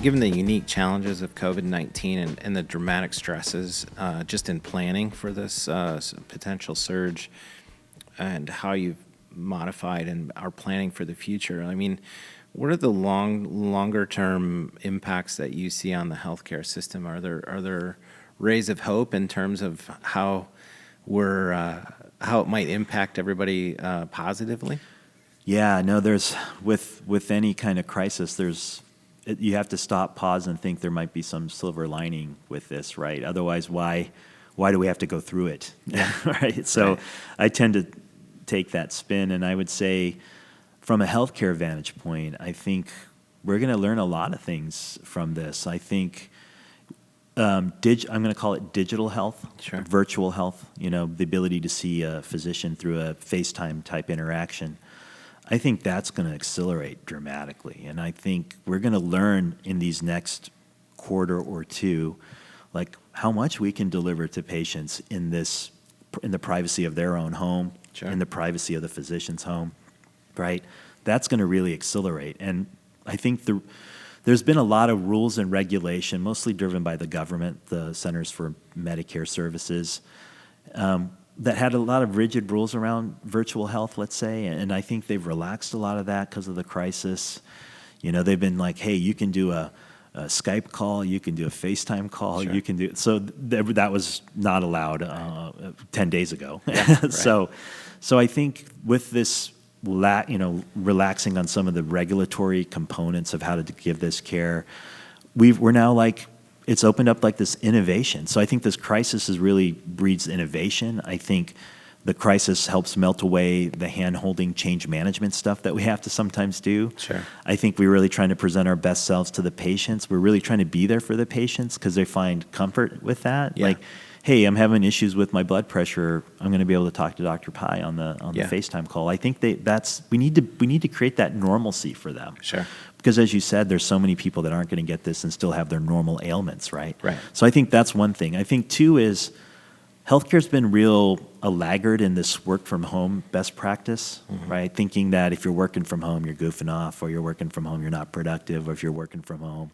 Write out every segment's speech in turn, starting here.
given the unique challenges of COVID-19 and the dramatic stresses just in planning for this potential surge and how you've modified and are planning for the future, I mean, what are the longer term impacts that you see on the healthcare system? Are there rays of hope in terms of how it might impact everybody positively? Yeah, no, there's with any kind of crisis, you have to stop, pause, and think there might be some silver lining with this, right? Otherwise, why do we have to go through it? Yeah. Right. So Right. I tend to take that spin, and I would say, from a healthcare vantage point, I think we're going to learn a lot of things from this. I think I'm going to call it digital health, Sure. virtual health. The ability to see a physician through a FaceTime type interaction. I think that's going to accelerate dramatically. And I think we're going to learn in these next quarter or two, like how much we can deliver to patients in the privacy of their own home, Sure. in the privacy of the physician's home, right? That's going to really accelerate. And I think there's been a lot of rules and regulation, mostly driven by the government, the Centers for Medicare Services, that had a lot of rigid rules around virtual health, let's say, and I think they've relaxed a lot of that because of the crisis. They've been like, hey, you can do a Skype call, you can do a FaceTime call, Sure. you can do so. That was not allowed 10 days ago. Yeah, right. So I think with this, relaxing on some of the regulatory components of how to give this care, we're now like, it's opened up like this innovation. So I think this crisis has really breeds innovation. I think the crisis helps melt away the hand-holding change management stuff that we have to sometimes do. Sure. I think we're really trying to present our best selves to the patients. We're really trying to be there for the patients because they find comfort with that. Yeah. Like, hey, I'm having issues with my blood pressure. I'm going to be able to talk to Dr. Pai on the Yeah. FaceTime call. I think we need to create that normalcy for them. Sure. Because as you said, there's so many people that aren't going to get this and still have their normal ailments, right? Right. So I think that's one thing. I think two is healthcare's been a laggard in this work from home best practice, right? Thinking that if you're working from home, you're goofing off, or you're working from home, you're not productive, or if you're working from home,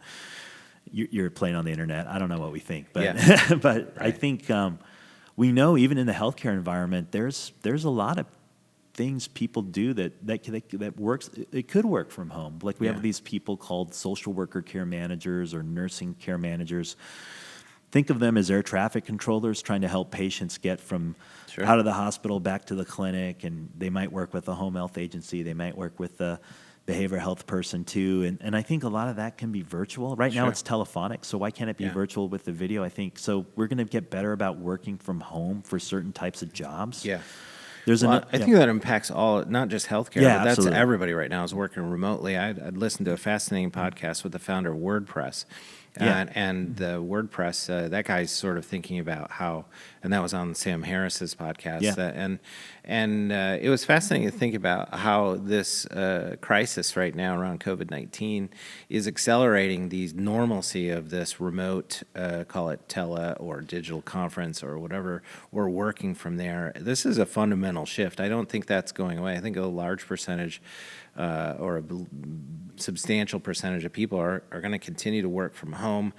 you're playing on the internet. I don't know what we think, but Yeah. but Right. I think we know even in the healthcare environment, there's a lot of things people do that works. It could work from home. Like we Yeah. have these people called social worker care managers or nursing care managers. Think of them as air traffic controllers trying to help patients get from Sure. out of the hospital back to the clinic, and they might work with a home health agency. They might work with a behavioral health person too. And I think a lot of that can be virtual. Right now Sure. it's telephonic, so why can't it be Yeah. virtual with the video? I think so. We're going to get better about working from home for certain types of jobs. Yeah. There's Well, I think that impacts not just healthcare, Yeah, but that's absolutely. everybody right now is working remotely. I'd listened to a fascinating podcast with the founder of WordPress. Yeah. And the WordPress, that guy's sort of thinking about how, and that was on Sam Harris's podcast. Yeah. And it was fascinating to think about how this crisis right now around COVID-19 is accelerating the normalcy of this remote, call it tele or digital conference or whatever, or working from there. This is a fundamental shift. I don't think that's going away. I think a large percentage or a substantial percentage of people are going to continue to work from home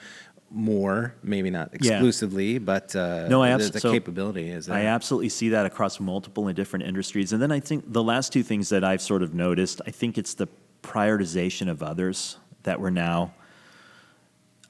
more, maybe not exclusively, but the capability is there. I absolutely see that across multiple and different industries. And then I think the last two things that I've sort of noticed, I think it's the prioritization of others that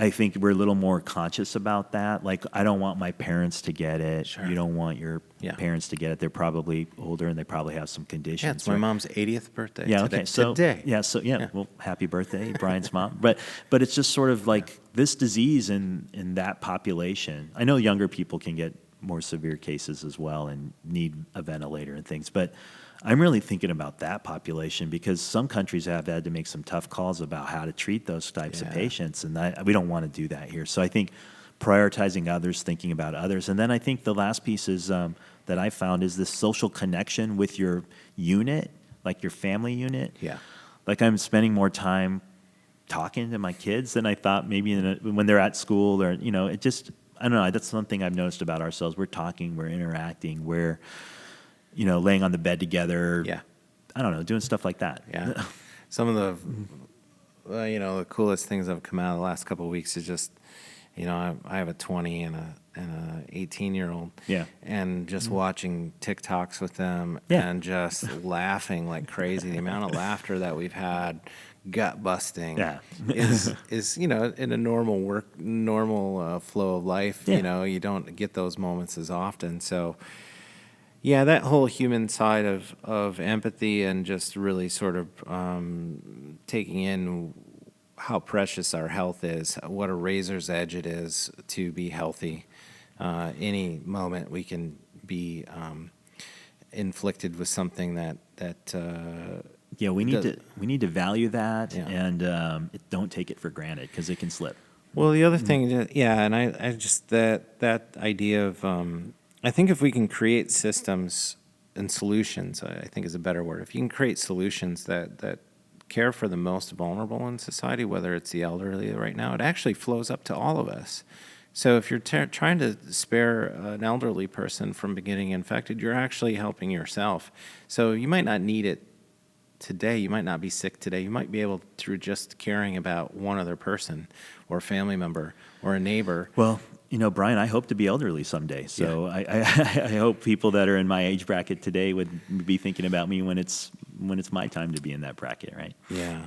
I think we're a little more conscious about that. Like, I don't want my parents to get it. Sure. You don't want your Yeah. parents to get it. They're probably older and they probably have some conditions. Yeah, it's my mom's 80th birthday Yeah, today. okay. So today. well, happy birthday, Brian's mom. But it's just sort of like this disease in that population. I know younger people can get more severe cases as well and need a ventilator and things, but I'm really thinking about that population because some countries have had to make some tough calls about how to treat those types of patients, and we don't want to do that here. So I think prioritizing others, thinking about others. And then I think the last piece is that I found is this social connection with your unit, like your family unit. Yeah. Like I'm spending more time talking to my kids than I thought maybe when they're at school or, it just, I don't know, that's something I've noticed about ourselves. We're talking, we're interacting, we're, laying on the bed together. Yeah. I don't know, doing stuff like that. Yeah. Some of the the coolest things that have come out of the last couple of weeks is just, I have a 20 and a 18-year-old. Yeah. And just watching TikToks with them Yeah. and just laughing like crazy. The amount of laughter that we've had, gut busting, Yeah. is in a normal flow of life. Yeah. You don't get those moments as often. So, yeah, that whole human side of empathy and just really sort of taking in how precious our health is, what a razor's edge it is to be healthy. Any moment we can be inflicted with something that Yeah, we does- need to value that, Yeah. and don't take it for granted because it can slip. Well, the other thing, and I just that idea of I think if we can create systems and solutions, I think is a better word. If you can create solutions that care for the most vulnerable in society, whether it's the elderly right now, it actually flows up to all of us. So if you're trying to spare an elderly person from getting infected, you're actually helping yourself. So you might not need it today. You might not be sick today. You might be able, through just caring about one other person or a family member or a neighbor. Well, Brian, I hope to be elderly someday. So I hope people that are in my age bracket today would be thinking about me when it's my time to be in that bracket, right? Yeah.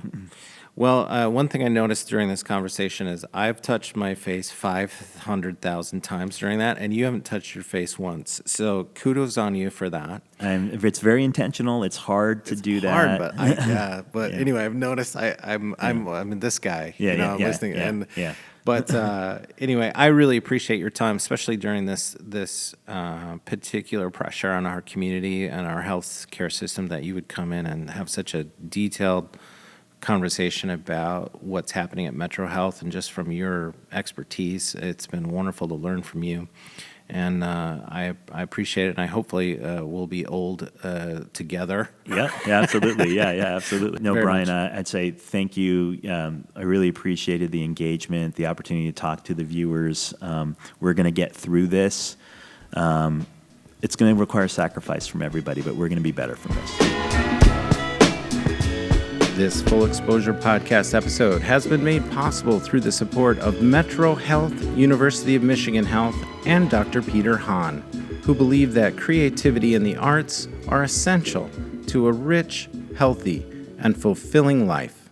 Well, one thing I noticed during this conversation is I've touched my face 500,000 times during that, and you haven't touched your face once. So kudos on you for that. If it's very intentional, it's hard to do Hard, that. but Yeah. anyway, I've noticed I'm this guy. Yeah, I'm listening, and yeah. But anyway, I really appreciate your time, especially during this particular pressure on our community and our health care system, that you would come in and have such a detailed conversation about what's happening at Metro Health, and just from your expertise, it's been wonderful to learn from you. And I appreciate it, and I hopefully we'll be old together. Yeah, absolutely. Yeah, absolutely. No, Very Brian, much. I'd say thank you. I really appreciated the engagement, the opportunity to talk to the viewers. We're going to get through this. It's going to require sacrifice from everybody, but we're going to be better from this. This Full Exposure podcast episode has been made possible through the support of Metro Health, University of Michigan Health, and Dr. Peter Hahn, who believe that creativity and the arts are essential to a rich, healthy, and fulfilling life.